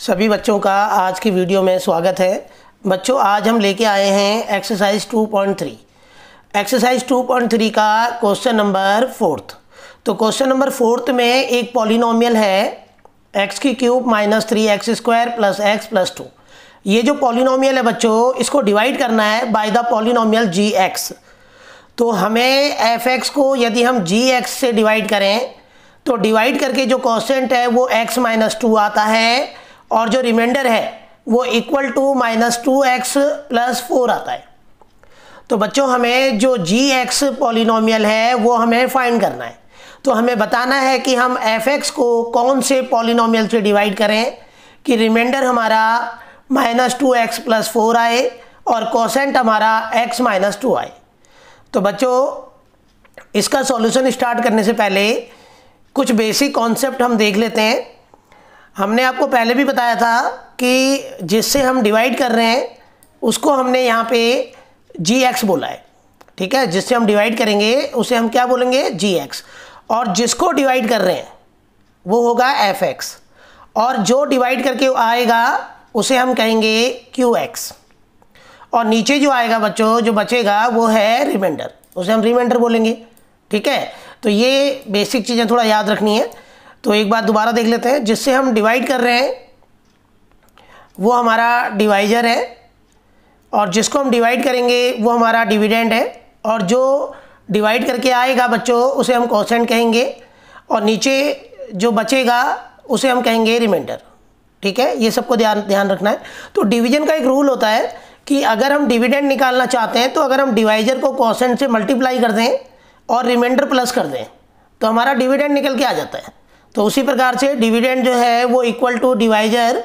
सभी बच्चों का आज की वीडियो में स्वागत है। बच्चों, आज हम लेके आए हैं एक्सरसाइज 2.3। एक्सरसाइज 2.3 का क्वेश्चन नंबर 4। तो क्वेश्चन नंबर 4 में एक पॉलिनोमियल है x की cube minus 3x square plus x plus 2। ये जो पॉलिनोमियल है बच्चों, इसको डिवाइड करना है बाय द पॉलिनोमियल gx। तो हमें fx को यदि हम gx से डिवाइड करें तो डिवाइड करके जो कोशेंट है वो x माइनस 2 आता है और जो रिमाइंडर है वो equal to minus 2x plus 4 आता है। तो बच्चों, हमें जो gx पॉलिनोमियल है वो हमें फाइंड करना है। तो हमें बताना है कि हम fx को कौन से पॉलिनोमियल से डिवाइड करें कि रिमाइंडर हमारा माइनस 2x प्लस 4 आए और कोशेंट हमारा x माइनस 2 आए। तो बच्चों, इसका सॉल्यूशन स्टार्ट करने से पहले कुछ बेसिक कॉन्सेप्ट हम देख लेते हैं। हमने आपको पहले भी बताया था कि जिससे हम डिवाइड कर रहे हैं उसको हमने यहाँ पे gx बोला है, ठीक है। जिससे हम डिवाइड करेंगे उसे हम क्या बोलेंगे, gx। और जिसको डिवाइड कर रहे हैं वो होगा fx, और जो डिवाइड करके आएगा उसे हम कहेंगे qx। और नीचे जो आएगा बच्चों, जो बचेगा वो है रिमाइंडर, उसे हम रिमाइंडर बोलेंगे, ठीक है। तो ये बेसिक चीज़ें थोड़ा याद रखनी है। तो एक बार दोबारा देख लेते हैं। जिससे हम डिवाइड कर रहे हैं वो हमारा डिवाइजर है, और जिसको हम डिवाइड करेंगे वो हमारा डिविडेंड है, और जो डिवाइड करके आएगा बच्चों उसे हम कोशेंट कहेंगे, और नीचे जो बचेगा उसे हम कहेंगे रिमाइंडर, ठीक है। ये सबको ध्यान रखना है। तो डिवीजन का एक रूल होता है कि अगर हम डिविडेंड निकालना चाहते हैं तो अगर हम डिवाइजर को कोशेंट से मल्टीप्लाई कर दें और रिमाइंडर प्लस कर दें तो हमारा डिविडेंड निकल के आ जाता है। तो उसी प्रकार से डिविडेंड जो है वो equal to divisor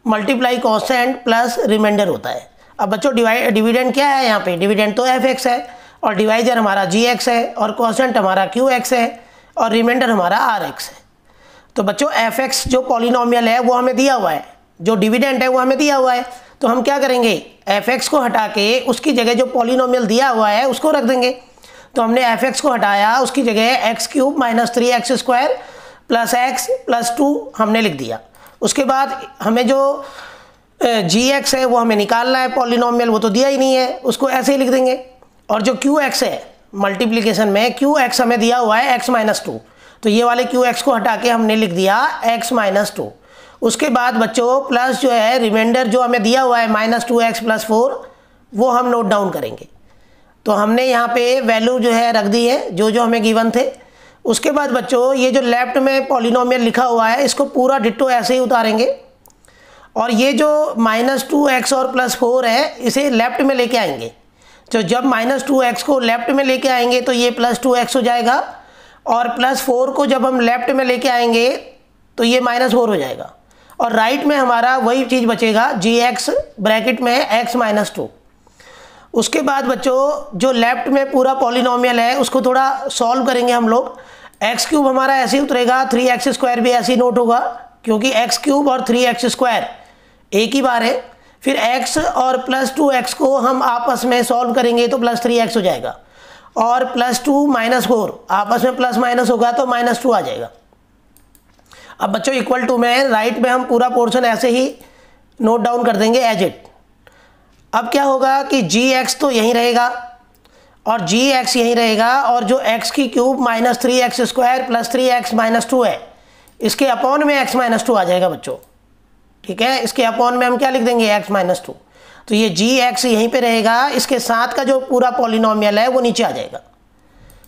multiply quotient plus reminder होता है। अब बच्चों, डिविडेंड क्या है यहाँ पे, डिविडेंड तो fx है, और डिवाइजर हमारा gx है, और कोशेंट हमारा qx है, और रिमाइंडर हमारा rx है। तो बच्चों, fx जो पॉलिनोमियल है वो हमें दिया हुआ है, जो डिविडेंड है वो हमें दिया हुआ है। तो हम क्या करेंगे, fx को हटा के उसकी जगह जो पॉलिनोमियल दिया हुआ है उसको रख देंगे। तो हमने fx को हटाया, उसकी जगह x cube minus 3x square plus x plus 2 हमने लिख दिया। उसके बाद हमें जो gx है वो हमें निकालना है पॉलिनोमियल, वो तो दिया ही नहीं है, उसको ऐसे ही लिख देंगे। और जो qx है मल्टीप्लिकेशन में, qx हमें दिया हुआ है x माइनस 2, तो ये वाले qx को हटा के हमने लिख दिया x माइनस 2। उसके बाद बच्चों प्लस जो है रिमाइंडर जो हमें दिया हुआ है माइनस 2x प्लस 4, वो हम नोट डाउन करेंगे। तो हमने यहाँ पे वैल्यू जो है रख दी है जो जो हमें गिवन थे। उसके बाद बच्चों, ये जो लेफ्ट में पॉलिनोमियल लिखा हुआ है इसको पूरा डिट्टो ऐसे ही उतारेंगे, और ये जो माइनस 2x और प्लस 4 है इसे लेफ्ट में लेके आएंगे। तो जब माइनस 2x को लेफ्ट में लेके आएंगे तो ये प्लस 2x हो जाएगा, और प्लस 4 को जब हम लेफ्ट में लेके आएंगे तो ये माइनस 4 हो जाएगा, और राइट में हमारा वही चीज़ बचेगा gx ब्रैकेट में x माइनस 2। उसके बाद बच्चों, जो लेफ्ट में पूरा पॉलिनोमियल है उसको थोड़ा सॉल्व करेंगे हम लोग। एक्स क्यूब हमारा ऐसे ही उतरेगा, 3x स्क्वायर भी ऐसे ही नोट होगा, क्योंकि x क्यूब और 3x स्क्वायर एक ही बार है। फिर x और प्लस 2x को हम आपस में सॉल्व करेंगे तो प्लस 3x हो जाएगा, और प्लस 2 माइनस 4 आपस में प्लस माइनस होगा तो माइनस 2 आ जाएगा। अब बच्चों, इक्वल टू में राइट में हम पूरा पोर्शन ऐसे ही नोट डाउन कर देंगे एज इट। अब क्या होगा कि gx तो यहीं रहेगा और gx यहीं रहेगा, और जो x की cube minus 3x square plus 3x minus 2 है इसके अपॉन में x माइनस 2 आ जाएगा बच्चों, ठीक है। इसके अपॉन में हम क्या लिख देंगे, x माइनस 2। तो ये gx यहीं पे रहेगा, इसके साथ का जो पूरा पॉलिनोमियल है वो नीचे आ जाएगा,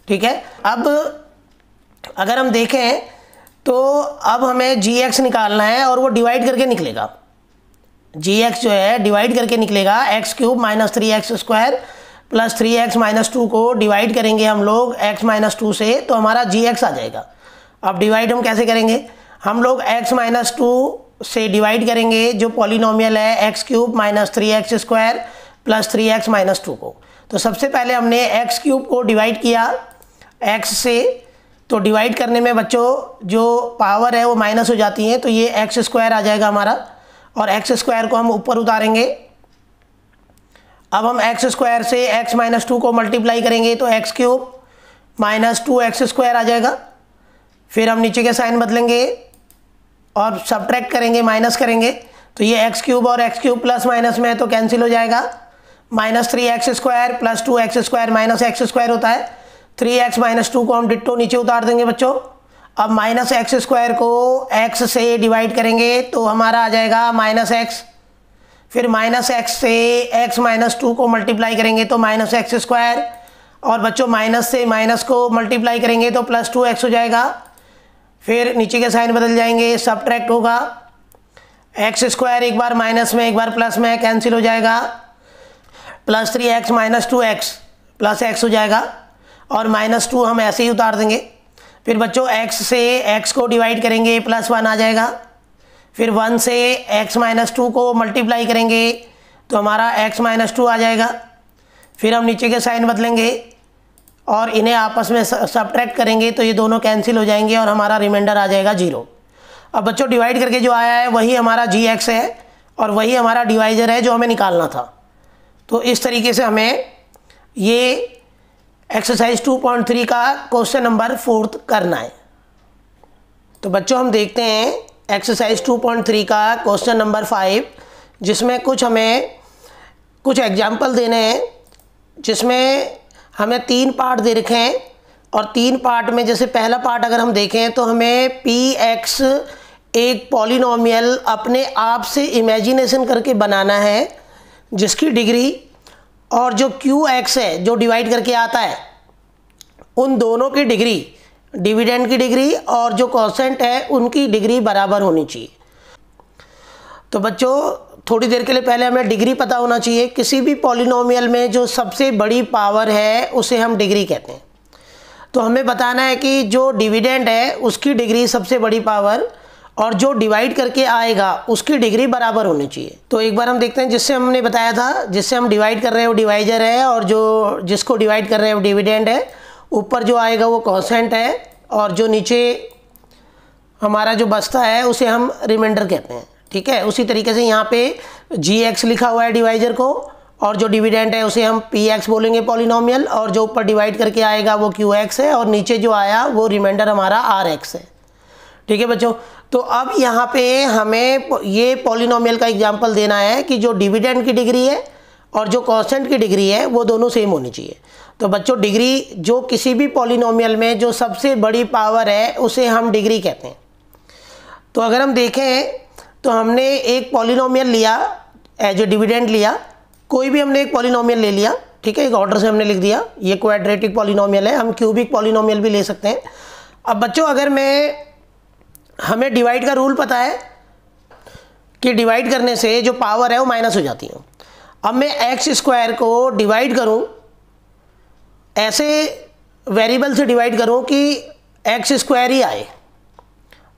ठीक है। अब अगर हम देखें तो अब हमें gx निकालना है और वो डिवाइड करके निकलेगा। gx जो है डिवाइड करके निकलेगा, x cube minus 3x square plus 3x minus 2 को डिवाइड करेंगे हम लोग x माइनस 2 से, तो हमारा gx आ जाएगा। अब डिवाइड हम कैसे करेंगे, हम लोग x माइनस 2 से डिवाइड करेंगे जो पॉलिनोमियल है x cube minus 3x square plus 3x minus 2 को। तो सबसे पहले हमने x क्यूब को डिवाइड किया x से, तो डिवाइड करने में बच्चों जो पावर है वो माइनस हो जाती है, तो ये x स्क्वायर आ जाएगा हमारा, और x स्क्वायर को हम ऊपर उतारेंगे। अब हम x स्क्वायर से x माइनस 2 को मल्टीप्लाई करेंगे तो x cube minus 2x square आ जाएगा। फिर हम नीचे के साइन बदलेंगे और सब्ट्रैक्ट करेंगे, माइनस करेंगे, तो ये एक्स क्यूब और एक्स क्यूब प्लस माइनस में है तो कैंसिल हो जाएगा। -3x² plus 2x² minus x square होता है। 3x माइनस 2 को हम डिट्टो नीचे उतार देंगे बच्चों। अब -x² को x से डिवाइड करेंगे तो हमारा आ जाएगा -x, फिर -x से x माइनस 2 को मल्टीप्लाई करेंगे तो -x², और बच्चों माइनस से माइनस को मल्टीप्लाई करेंगे तो +2x हो जाएगा। फिर नीचे के साइन बदल जाएंगे, सब्ट्रैक्ट होगा, x² एक बार माइनस में एक बार प्लस में कैंसिल हो जाएगा, +3x minus 2x plus x हो जाएगा, और -2 हम ऐसे ही उतार देंगे। फिर बच्चों x से x को डिवाइड करेंगे +1 आ जाएगा, फिर 1 से x माइनस 2 को मल्टीप्लाई करेंगे तो हमारा x माइनस 2 आ जाएगा। फिर हम नीचे के साइन बदलेंगे और इन्हें आपस में सब्ट्रैक्ट करेंगे तो ये दोनों कैंसिल हो जाएंगे और हमारा रिमाइंडर आ जाएगा 0। अब बच्चों डिवाइड करके जो आया है वही हमारा gx है और वही हमारा डिवाइजर है जो हमें निकालना था। तो इस तरीके से हमें ये एक्सरसाइज 2.3 का क्वेश्चन नंबर 4 करना है। तो बच्चों हम देखते हैं एक्सरसाइज 2.3 का क्वेश्चन नंबर 5, जिसमें हमें कुछ एग्जाम्पल देने हैं, जिसमें हमें 3 पार्ट दे रखे हैं। और 3 पार्ट में जैसे पहला पार्ट अगर हम देखें तो हमें px एक पॉलिनोमियल अपने आप से इमेजिनेशन करके बनाना है, जिसकी डिग्री और जो qx है जो डिवाइड करके आता है उन दोनों की डिग्री, डिविडेंड की डिग्री और जो कोसेंट है उनकी डिग्री बराबर होनी चाहिए। तो बच्चों थोड़ी देर के लिए पहले हमें डिग्री पता होना चाहिए। किसी भी पॉलिनोमियल में जो सबसे बड़ी पावर है उसे हम डिग्री कहते हैं। तो हमें बताना है कि जो डिविडेंड है उसकी डिग्री सबसे बड़ी पावर और जो डिवाइड करके आएगा उसकी डिग्री बराबर होनी चाहिए। तो एक बार हम देखते हैं, जिससे हमने बताया था जिससे हम डिवाइड कर रहे हैं वो डिवाइजर है और जो जिसको डिवाइड कर रहे हैं वो डिविडेंड है। ऊपर जो आएगा वो कोसेंट है और जो नीचे हमारा जो बचता है उसे हम रिमाइंडर कहते हैं। ठीक है, उसी तरीके से यहाँ पे gx लिखा हुआ है डिवाइजर को, और जो डिविडेंड है उसे हम px बोलेंगे पॉलिनोमियल, और जो ऊपर डिवाइड करके आएगा वो qx है और नीचे जो आया वो रिमाइंडर हमारा rx है। ठीक है बच्चों, तो अब यहाँ पे हमें ये पॉलिनोमियल का एग्जाम्पल देना है कि जो डिविडेंड की डिग्री है और जो कोसेंट की डिग्री है वो दोनों सेम होनी चाहिए। तो बच्चों डिग्री जो किसी भी पॉलिनोमियल में जो सबसे बड़ी पावर है उसे हम डिग्री कहते हैं। तो अगर हम देखें तो हमने एक पॉलिनोमियल लिया एज ए डिविडेंड लिया, कोई भी हमने एक पॉलिनोमियल ले लिया। ठीक है, एक ऑर्डर से हमने लिख दिया ये क्वाड्रेटिक पॉलिनोमियल है, हम क्यूबिक पॉलिनोमियल भी ले सकते हैं। अब बच्चों अगर हमें डिवाइड का रूल पता है कि डिवाइड करने से जो पावर है वो माइनस हो जाती है। अब मैं x² को डिवाइड करूं, ऐसे वेरिएबल से डिवाइड करूं कि x² ही आए,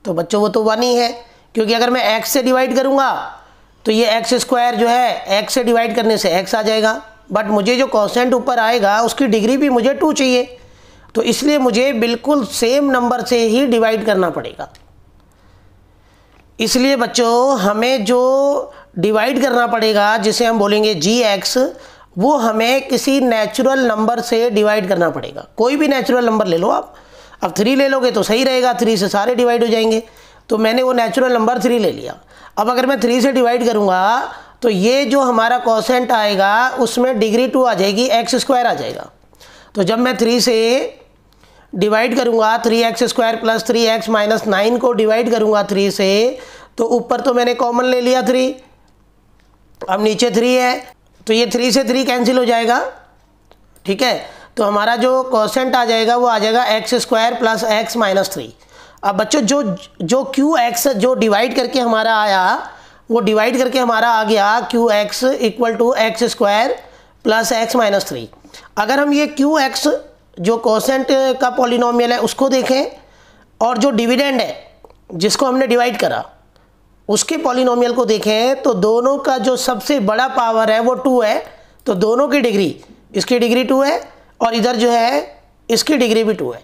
तो बच्चों वो तो 1 ही है, क्योंकि अगर मैं x से डिवाइड करूंगा तो ये x² जो है x से डिवाइड करने से x आ जाएगा, बट मुझे जो कोसेंट ऊपर आएगा उसकी डिग्री भी मुझे 2 चाहिए, तो इसलिए मुझे बिल्कुल सेम नंबर से ही डिवाइड करना पड़ेगा। इसलिए बच्चों हमें जो डिवाइड करना पड़ेगा जिसे हम बोलेंगे gx, वो हमें किसी नेचुरल नंबर से डिवाइड करना पड़ेगा। कोई भी नेचुरल नंबर ले लो आप, अब 3 ले लोगे तो सही रहेगा, 3 से सारे डिवाइड हो जाएंगे, तो मैंने वो नेचुरल नंबर 3 ले लिया। अब अगर मैं 3 से डिवाइड करूँगा तो ये जो हमारा कोसेंट आएगा उसमें डिग्री 2 आ जाएगी, x² आ जाएगा। तो जब मैं 3 से डिवाइड करूँगा 3x² प्लस 3x माइनस 9 को डिवाइड करूँगा 3 से, तो ऊपर तो मैंने कॉमन ले लिया 3, अब नीचे 3 है तो ये 3 से 3 कैंसिल हो जाएगा। ठीक है, तो हमारा जो कोसेंट आ जाएगा वो आ जाएगा x² प्लस x माइनस 3। अब बच्चों जो qx जो डिवाइड करके हमारा आया वो डिवाइड करके हमारा आ गया qx equal to x² plus x minus 3। अगर हम ये qx जो कोसेंट का पॉलिनोमियल है उसको देखें और जो डिविडेंड है जिसको हमने डिवाइड करा उसके पॉलिनोमियल को देखें तो दोनों का जो सबसे बड़ा पावर है वो 2 है, तो दोनों की डिग्री, इसकी डिग्री 2 है और इधर जो है इसकी डिग्री भी 2 है।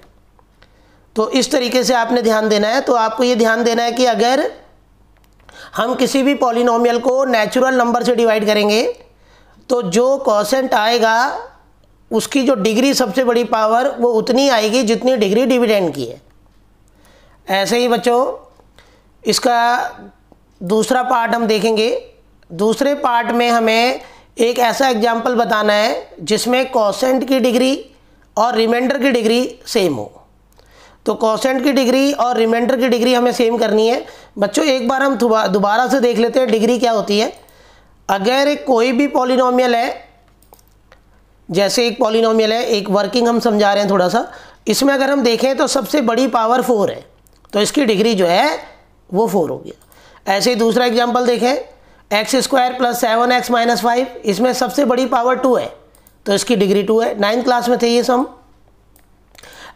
तो इस तरीके से आपने ध्यान देना है। तो आपको ये ध्यान देना है कि अगर हम किसी भी पॉलिनोमियल को नेचुरल नंबर से डिवाइड करेंगे तो जो कोसेंट आएगा उसकी जो डिग्री सबसे बड़ी पावर वो उतनी आएगी जितनी डिग्री डिविडेंड की है। ऐसे ही बच्चों इसका दूसरा पार्ट हम देखेंगे। दूसरे पार्ट में हमें एक ऐसा एग्जाम्पल बताना है जिसमें कोसेंट की डिग्री और रिमाइंडर की डिग्री सेम हो। तो कोसेंट की डिग्री और रिमाइंडर की डिग्री हमें सेम करनी है। बच्चों एक बार हम दोबारा से देख लेते हैं डिग्री क्या होती है। अगर कोई भी पॉलिनोमियल है, जैसे एक पॉलिनोमियल है, एक वर्किंग हम समझा रहे हैं थोड़ा सा, इसमें अगर हम देखें तो सबसे बड़ी पावर 4 है, तो इसकी डिग्री जो है वो 4 हो गया। ऐसे ही दूसरा एग्जाम्पल देखें, x² + 7x - 5, इसमें सबसे बड़ी पावर 2 है, तो इसकी डिग्री 2 है। 9th क्लास में थे ये सम।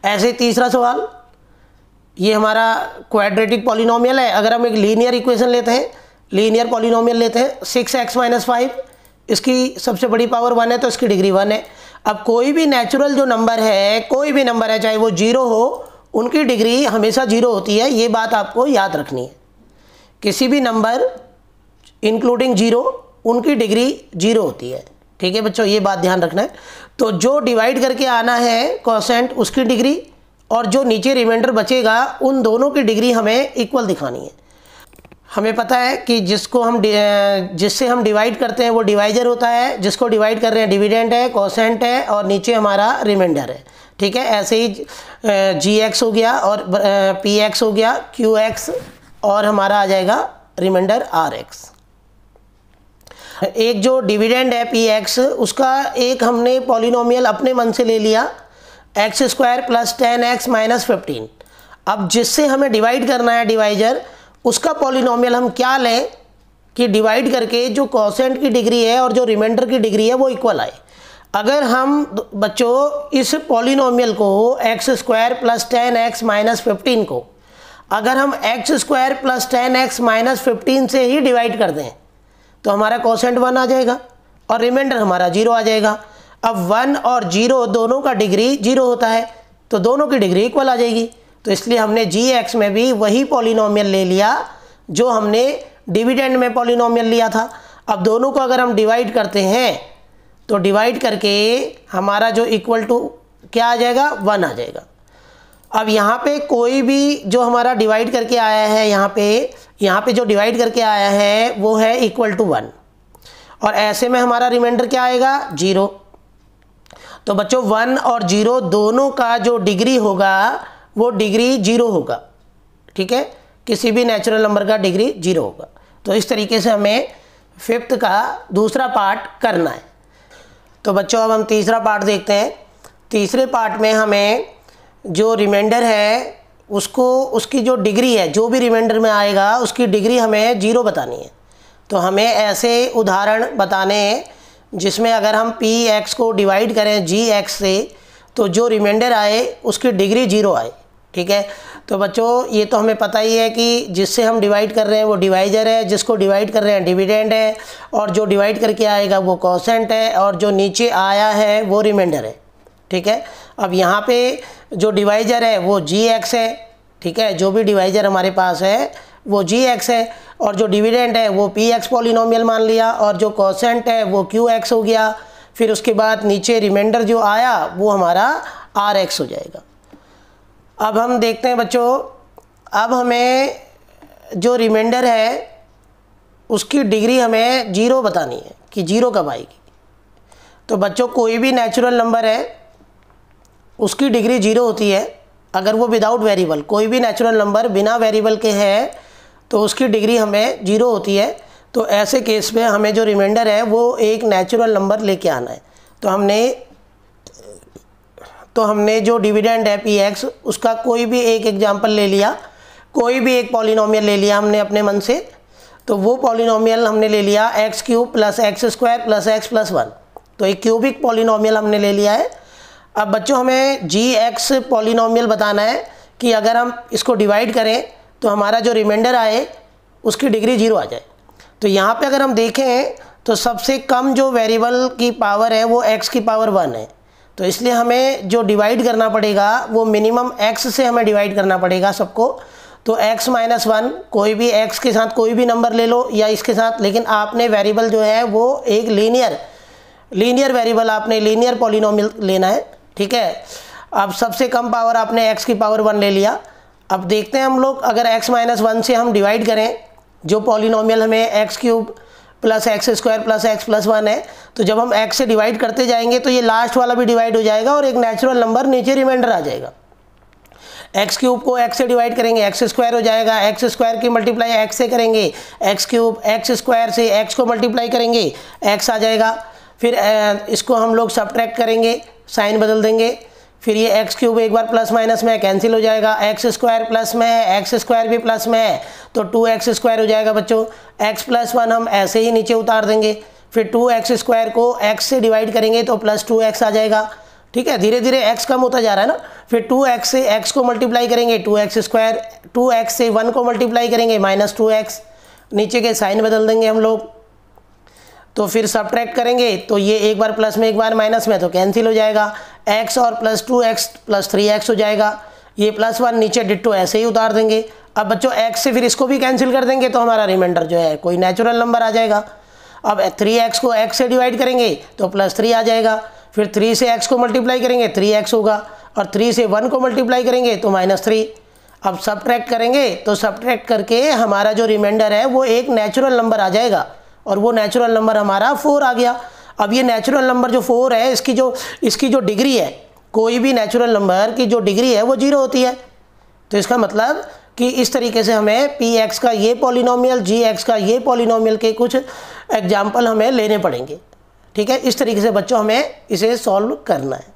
ऐसे ही तीसरा सवाल, ये हमारा क्वाड्रेटिक पॉलिनोमियल है। अगर हम एक लीनियर इक्वेशन लेते हैं, लीनियर पॉलिनोमियल लेते हैं, 6x - 5, इसकी सबसे बड़ी पावर 1 है, तो इसकी डिग्री 1 है। अब कोई भी नेचुरल जो नंबर है, कोई भी नंबर है, चाहे वो 0 हो, उनकी डिग्री हमेशा 0 होती है। ये बात आपको याद रखनी है। किसी भी नंबर इंक्लूडिंग 0, उनकी डिग्री 0 होती है। ठीक है बच्चों, ये बात ध्यान रखना है। तो जो डिवाइड करके आना है कोसेंट, उसकी डिग्री, और जो नीचे रिमाइंडर बचेगा, उन दोनों की डिग्री हमें इक्वल दिखानी है। हमें पता है कि जिससे हम डिवाइड करते हैं वो डिवाइजर होता है, जिसको डिवाइड कर रहे हैं डिविडेंड है, कोसेंट है, और नीचे हमारा रिमाइंडर है। ठीक है, ऐसे ही gx हो गया और px हो गया, qx, और हमारा आ जाएगा रिमाइंडर rx। एक जो डिविडेंड है px, उसका एक हमने पॉलिनोमियल अपने मन से ले लिया, x² + 10x - 15। अब जिससे हमें डिवाइड करना है डिवाइजर, उसका पॉलिनोमियल हम क्या लें कि डिवाइड करके जो कोसेंट की डिग्री है और जो रिमाइंडर की डिग्री है वो इक्वल आए। अगर हम बच्चों इस पॉलिनोमियल को x² + 10x - 15 को अगर हम x² + 10x - 15 से ही डिवाइड कर दें, तो हमारा कोसेंट 1 आ जाएगा और रिमाइंडर हमारा 0 आ जाएगा। अब 1 और 0 दोनों का डिग्री 0 होता है, तो दोनों की डिग्री इक्वल आ जाएगी। तो इसलिए हमने gx में भी वही पॉलिनोमियल ले लिया जो हमने डिविडेंड में पॉलिनोमियल लिया था। अब दोनों को अगर हम डिवाइड करते हैं, तो डिवाइड करके हमारा जो इक्वल टू क्या आ जाएगा, 1 आ जाएगा। अब यहाँ पे कोई भी जो हमारा डिवाइड करके आया है, यहाँ पे जो डिवाइड करके आया है वो है इक्वल टू 1, और ऐसे में हमारा रिमाइंडर क्या आएगा, 0। तो बच्चों 1 और 0 दोनों का जो डिग्री होगा वो डिग्री 0 होगा। ठीक है, किसी भी नेचुरल नंबर का डिग्री 0 होगा। तो इस तरीके से हमें 5th का दूसरा पार्ट करना है। तो बच्चों अब हम तीसरा पार्ट देखते हैं। तीसरे पार्ट में हमें जो रिमाइंडर है उसकी जो डिग्री है, जो भी रिमाइंडर में आएगा उसकी डिग्री हमें 0 बतानी है। तो हमें ऐसे उदाहरण बताने हैं जिसमें अगर हम px को डिवाइड करें gx से, तो जो रिमाइंडर आए उसकी डिग्री 0 आए। ठीक है, तो बच्चों ये तो हमें पता ही है कि जिससे हम डिवाइड कर रहे हैं वो डिवाइजर है, जिसको डिवाइड कर रहे हैं डिविडेंड है, और जो डिवाइड करके आएगा वो कोसेंट है, और जो नीचे आया है वो रिमाइंडर है। ठीक है, अब यहाँ पे जो डिवाइजर है वो gx है। ठीक है, जो भी डिवाइजर हमारे पास है वो gx है, और जो डिविडेंड है वो px पॉलिनोमियल मान लिया, और जो कोसेंट है वो qx हो गया। फिर उसके बाद नीचे रिमाइंडर जो आया वो हमारा rx हो जाएगा। अब हम देखते हैं बच्चों, अब हमें जो रिमाइंडर है उसकी डिग्री हमें 0 बतानी है कि 0 कब आएगी। तो बच्चों कोई भी नेचुरल नंबर है उसकी डिग्री 0 होती है अगर वो विदाउट वेरिएबल, कोई भी नेचुरल नंबर बिना वेरिएबल के है तो उसकी डिग्री हमें 0 होती है। तो ऐसे केस में हमें जो रिमाइंडर है वो एक नेचुरल नंबर लेके आना है। तो हमने जो डिविडेंड है px, उसका कोई भी एक एग्जांपल ले लिया, कोई भी एक पॉलिनोमियल ले लिया हमने अपने मन से। तो वो पॉलिनोमियल हमने ले लिया x³ + x² + x + 1, तो एक क्यूबिक पॉलिनोमियल हमने ले लिया है। अब बच्चों हमें gx पॉलिनोमियल बताना है कि अगर हम इसको डिवाइड करें तो हमारा जो रिमाइंडर आए उसकी डिग्री 0 आ जाए। तो यहाँ पे अगर हम देखें तो सबसे कम जो वेरिएबल की पावर है वो x की पावर 1 है। तो इसलिए हमें जो डिवाइड करना पड़ेगा वो मिनिमम x से हमें डिवाइड करना पड़ेगा सबको। तो x - 1, कोई भी x के साथ कोई भी नंबर ले लो या इसके साथ, लेकिन आपने वेरिएबल जो है वो एक लीनियर वेरिएबल, आपने लीनियर पॉलिनोमियल लेना है। ठीक है, अब सबसे कम पावर आपने x की पावर 1 ले लिया। अब देखते हैं हम लोग, अगर x - 1 से हम डिवाइड करें जो पॉलिनोमियल हमें x cube plus x square plus x plus 1 है, तो जब हम एक्स से डिवाइड करते जाएंगे तो ये लास्ट वाला भी डिवाइड हो जाएगा और एक नेचुरल नंबर नीचे रिमाइंडर आ जाएगा। एक्स क्यूब को एक्स से डिवाइड करेंगे एक्स स्क्वायर हो जाएगा, एक्स स्क्वायर की मल्टीप्लाई एक्स से करेंगे, एक्स क्यूब एक्स स्क्वायर से एक्स को मल्टीप्लाई करेंगे एक्स आ जाएगा। फिर इसको हम लोग सब्ट्रैक्ट करेंगे, साइन बदल देंगे, फिर ये एक्स क्यूब एक बार प्लस माइनस में कैंसिल हो जाएगा, एक्स स्क्वायर प्लस में है, एक्स स्क्वायर भी प्लस में है तो 2x स्क्वायर हो जाएगा बच्चों। एक्स प्लस 1 हम ऐसे ही नीचे उतार देंगे, फिर 2x स्क्वायर को x से डिवाइड करेंगे तो प्लस 2x आ जाएगा। ठीक है, धीरे धीरे x कम होता जा रहा है ना। फिर 2x से x को मल्टीप्लाई करेंगे 2x स्क्वायर, 2x से 1 को मल्टीप्लाई करेंगे माइनस 2x, नीचे के साइन बदल देंगे हम लोग, तो फिर सब्ट्रैक्ट करेंगे तो ये एक बार प्लस में एक बार माइनस में तो कैंसिल हो जाएगा, x और प्लस 2x प्लस 3x हो जाएगा। ये प्लस 1 नीचे डिट्टो ऐसे ही उतार देंगे। अब बच्चों x से फिर इसको भी कैंसिल कर देंगे तो हमारा रिमाइंडर जो है कोई नेचुरल नंबर आ जाएगा। अब 3x को x से डिवाइड करेंगे तो प्लस 3 आ जाएगा, फिर 3 से x को मल्टीप्लाई करेंगे 3x होगा, और 3 से 1 को मल्टीप्लाई करेंगे तो माइनस 3। अब सब्ट्रैक्ट करेंगे तो सब्ट्रैक्ट करके हमारा जो रिमाइंडर है वो एक नेचुरल नंबर आ जाएगा, और वो नेचुरल नंबर हमारा 4 आ गया। अब ये नेचुरल नंबर जो 4 है इसकी जो डिग्री है, कोई भी नेचुरल नंबर की जो डिग्री है वो 0 होती है। तो इसका मतलब कि इस तरीके से हमें px का ये पॉलिनोमियल, gx का ये पॉलिनोमियल के कुछ एग्जाम्पल हमें लेने पड़ेंगे। ठीक है, इस तरीके से बच्चों हमें इसे सॉल्व करना है।